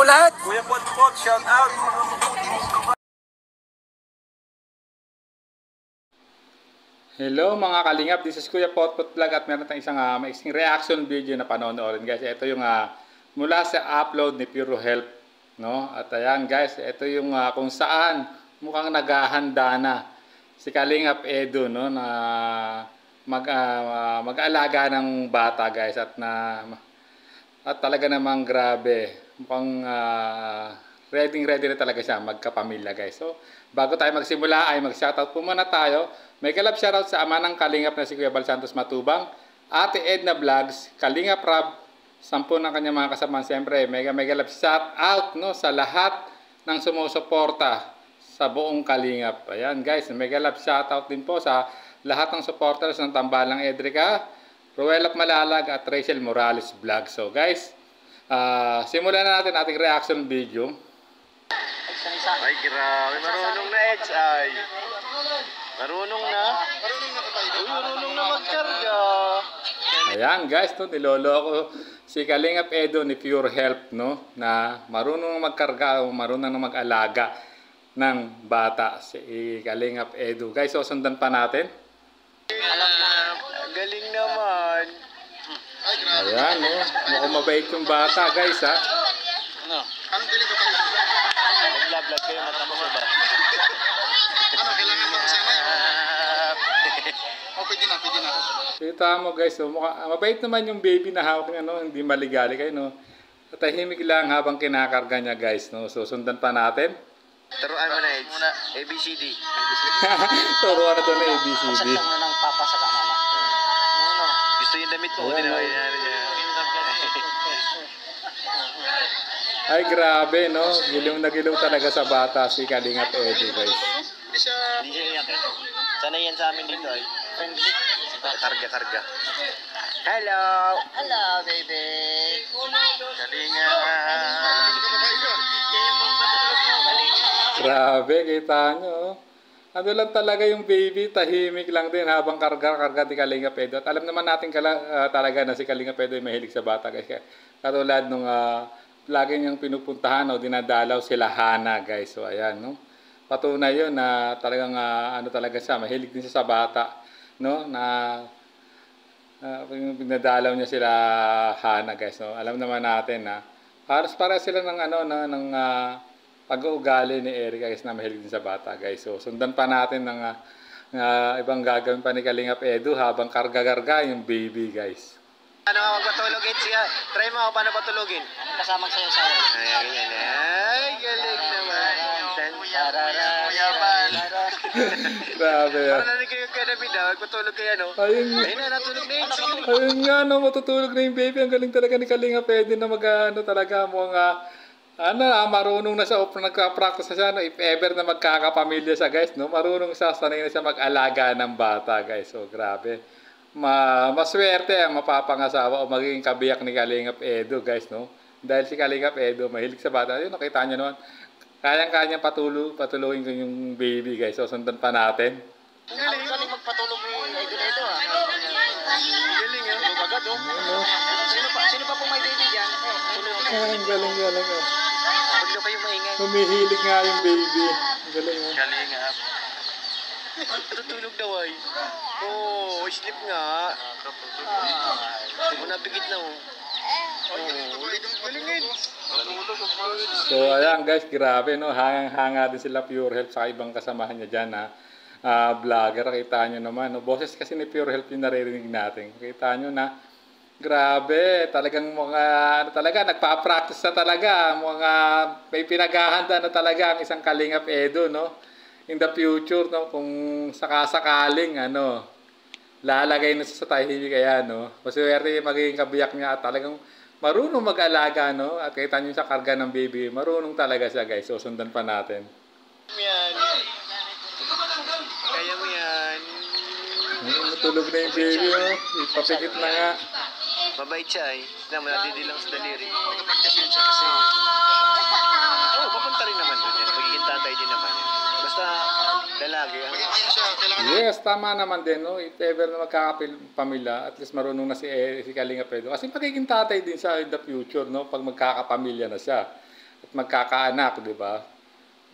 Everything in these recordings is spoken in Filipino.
mo lahat. Kuya Potpot, shout out. Hello mga kalingap, this is Kuya Potpot Vlog at meron tayong isang maiksing reaction video na panonoorin guys. Ito yung mula sa upload ni Pure Health, no? At ayan guys, ito yung kung saan mukhang naghahanda na si Kalingap Edu, no, na mag-alaga ng bata guys at talaga namang grabe. Mukhang ready na talaga siya magkapamilya guys. So, bago tayo magsimula ay mag-shoutout po muna tayo. May kalab shoutout sa ama ng Kalingap na si Kuya Bal Santos Matubang, Ate Edna Vlogs, Kalingap Rab, 10 ng kanyang mga kasamahan. Siyempre, mega love shoutout, no, sa lahat ng sumusuporta sa buong Kalingap. Ayan guys, mega love shoutout din po sa lahat ng supporters ng Tambalang Edrica, Ruelap Malalag at Rachel Morales Vlog. So guys, simulan na natin ating reaction video. Ay, grabe. Marunong na Edge ay. Marunong na magkarga. Ayan guys, no, niloloko si Kalingap Edu ni Pure Health, no, na marunong magkarga o marunong na mag-alaga ng bata si Kalingap Edu. Guys, so sundan pa natin. Galing naman. Ayan, no, mukhang mabait yung bata guys, ha. Ano? Anong galing ka pala? Mag-vlog kayo, mata mo ba? Ano, kailangan mo sana? Oh, pwede na. Kita mo guys, so, mabait naman yung baby na hawak niya, no, hindi maligali kayo, no. Tahimik lang habang kinakarga niya guys, no. So sundan pa natin. Turuan mo na Edge. ABCD. Turuan na doon na ABCD. Pasagsan mo ng papa sa kamama. Gusto yung damit mo. Ayan, Hindi no. niya. Ay grabe, no, giliw na giliw talaga sa bata si Kalingap Edu guys. Hindi siya iyakin. Sana yan sa amin dito ay. Friendly. Karga. Hello. Hello, baby. Kalinga. Grabe, kita nyo. Ano lang talaga yung baby, tahimik lang din habang karga di Kalingap Edu. At alam naman natin talaga na si Kalingap Edu ay mahilig sa bata guys. Katulad nung lagi niyang pinupuntahan o dinadalaw sila Hana guys. So ayan, no. Patunay yun na talagang ano talaga siya, mahilig din siya sa bata, no, na pinadalaw niya sila Hana guys. So alam naman natin na para sila ng ng pag-uugali ni Erica guys na mahilig din sa bata guys. So sundan pa natin ng ibang gagawin pa ni Kalingap Edu habang karga-karga yung baby guys. Ano magpatulog Edge? Try mo ako paano patulogin. Kasamang sayo sa Ay, galing naman. Grabe yan. Parang narinig kayo ka na bida, magpatulog kayo ano? Ayun na, natulog na yun. ayun nga, no, matutulog na yung baby. Ang galing talaga ni Kalingap Edu na talaga marunong na siya o nagka-practice na siya, no, if ever na magkakapamilya siya guys, no, marunong siya, sanay na siya mag-alaga ng bata guys. So grabe. Maswerte ang mapapangasawa o magiging kabiyak ni Kalingap Edu guys, no? Dahil si Kalingap Edu mahilig sa bata. Yun, nakita nyo naman. Kayang-kaya patuluin ko yung baby guys. So sundan pa natin. Galing magpatulog ni Edu ah. Galing yun. Agad oh. Sino pa po may baby dyan? Ang galing. Huwag na kayo maingay. Humihilig nga yung baby. Ang galing. Galing nga. Tutulog daw ay. Oh, sleep nga. Hindi mo napigit na oh. Galing yun. So ayan guys, grabe, no, hanga din sila Pure Health sa ibang kasamahan niya dyan na vlogger. Kita nyo naman, no, boses kasi ni Pure Health yung naririnig natin. Kita nyo na grabe, talagang nagpa-practice na talaga, may pinaghahanda na talaga ang isang Kalingap Edu, no, in the future, no, kung sakasakaling lalagay na sa tahimik kaya, no, maswerte magiging kabiyak niya at talagang marunong mag-alaga, no, at kita nyo sa karga ng baby, marunong talaga siya guys. So sundan pa natin. Kaya mo yan. Matulog na yung baby, oh. Ipapikit na nga. Mabait siya eh. Nadidi lang sa daliri. Nag-practice yun siya kasi. Oo, papunta rin naman doon yan. Magiging tatay din naman yan. Basta lalaki. Yes, tama naman din, no? If ever na magkakapamilya, at least marunong na si Kalingap Edu. Kasi magiging tatay din siya in the future, no? Pag magkakapamilya na siya. at magkakaanak, di ba?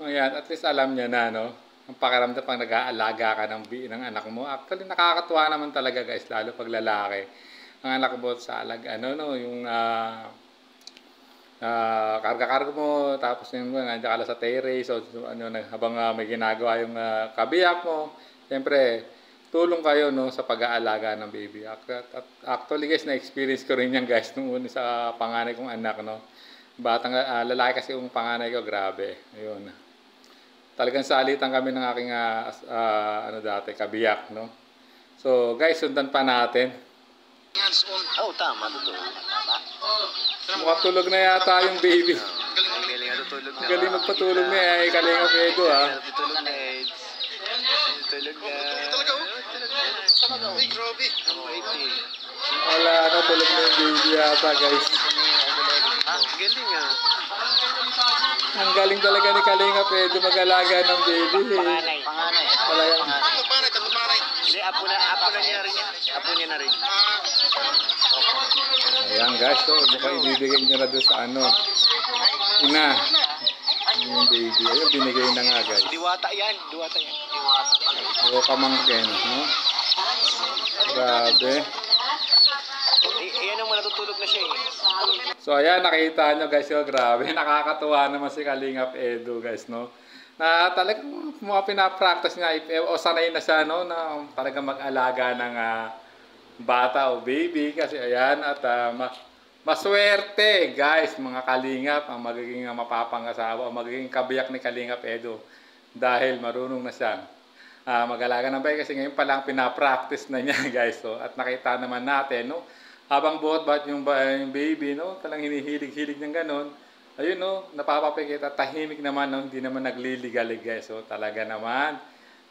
Ayan, at least alam niya na, no? Ang pakiramdam pang nag-aalaga ka ng anak mo. Actually, nakakatuwa naman talaga guys, lalo pag lalaki. Ang anak mo sa ano, no, yung karga-karga mo, tapos yung nandiyan ka lang sa terrace, so ano, habang may ginagawa yung kabiyak mo, siyempre, tulong kayo, no, sa pag-aalaga ng baby. Actually guys, na-experience ko rin yan guys, nung una sa panganay kong anak, no. Batang lalaki kasi yung panganay ko, grabe. Ayun. Talagang salitan kami ng aking ano dati, kabiyak, no. So guys, sundan pa natin. Oh, tama, totoo. Tama. Mukhang tulog na yata yung baby. Galing natutulog na. Galing magpatulog na eh, Kalinga Pedro Natutulog na eh. Tulog na. Ay, grabe. Wala na, tulog na yung baby yata guys. Galing ah. Ang galing talaga ni Kalinga Pedro mag-alaga ng baby eh. Panganay. Talagang, Hindi, apo na niya rin yan. Apo niya na rin. ayan guys, so mukhang ibibigay nyo na doon sa ano. Ina. Yung baby. Ayun, binigay na nga guys. Diwata yan. Diwata yan. O kamangkin, no? Grabe. Iyan ang natutulog na siya eh. So ayan, nakita nyo guys, oh, grabe. Nakakatuwa naman si Kalingap Edu guys, no? Na talagang mga pinapractice niya, o sanay na siya, no? Na talagang mag-alaga ng bata o baby. Kasi ayan, at maswerte guys, mga Kalingap, ang magiging mapapangasawa o magiging kabiyak ni Kalingap Edu. Dahil marunong na siyang mag-alaga ng baby. Kasi ngayon pa lang pinapractice na niya guys. So, at nakita naman natin, no? Habang buhat yung baby, no, talagang hinihilig-hilig ng ganon. Ayun, no, napapapikit at tahimik naman, no, hindi naman nagliligalig guys. So talaga naman,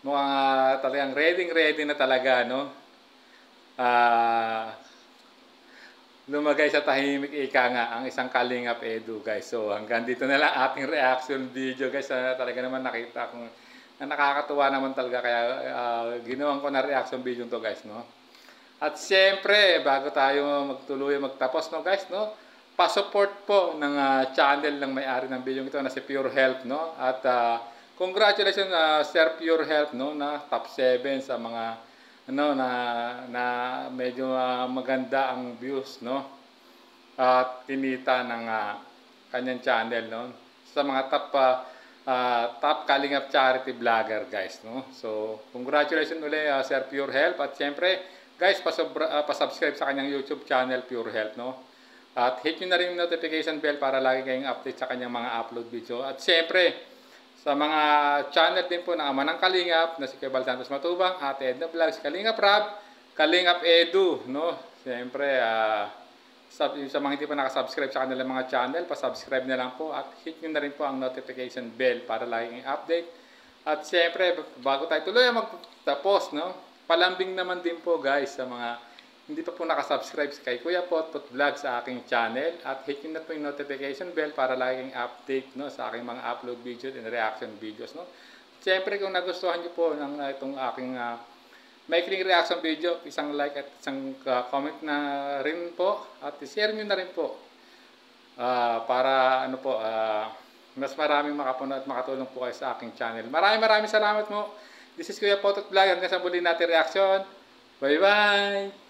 mukhang talagang ready na talaga, no. Lumagay sa tahimik ika nga ang isang Kalingap Edu guys. So hanggang dito na lang ating reaction video guys. Talaga naman nakita ko na nakakatuwa naman talaga, kaya ginawan ko na reaction video to guys, no. At siyempre, bago tayo magtapos, no guys, no, pa-support po ng channel ng may-ari ng video ito na si Pure Health, no. At congratulations Sir Pure Health, no, na top 7 sa mga ano na medyo maganda ang views, no. At kinita ng kanyang channel, no, sa mga top Kalingap charity vlogger guys, no. So, congratulations ulit Sir Pure Health, at siyempre guys, pa-subscribe sa kanyang YouTube channel, Pure Health, no? At hit nyo na rin yung notification bell para lagi kayong update sa kanyang mga upload video. At syempre, sa mga channel din po ng Ama ng Kalingap, na si Kuya Bal Santos Matubang, Ate Edna Vlogs, Kalingap Rab, Kalingap Edu, no? Syempre, sa mga hindi pa nakasubscribe sa kanilang mga channel, pa-subscribe na lang po at hit nyo na rin po ang notification bell para lagi kayong update. At syempre, bago tayo tuloy magtapos, no? Palambing naman din po guys sa mga hindi pa po nakasubscribe kay Kuya Potpot Vlog sa aking channel, at hit nyo na po yung notification bell para laging update, no, sa aking mga upload videos and reaction videos, no. Siyempre kung nagustuhan nyo po ng itong aking maikling reaction video, isang like at isang comment na rin po, at share nyo na rin po para ano po mas maraming makapuno at makatulong po kayo sa aking channel. Maraming salamat mo. This is Kuya Potot Vlog. Hanggang sa muli natin reaction. Bye-bye!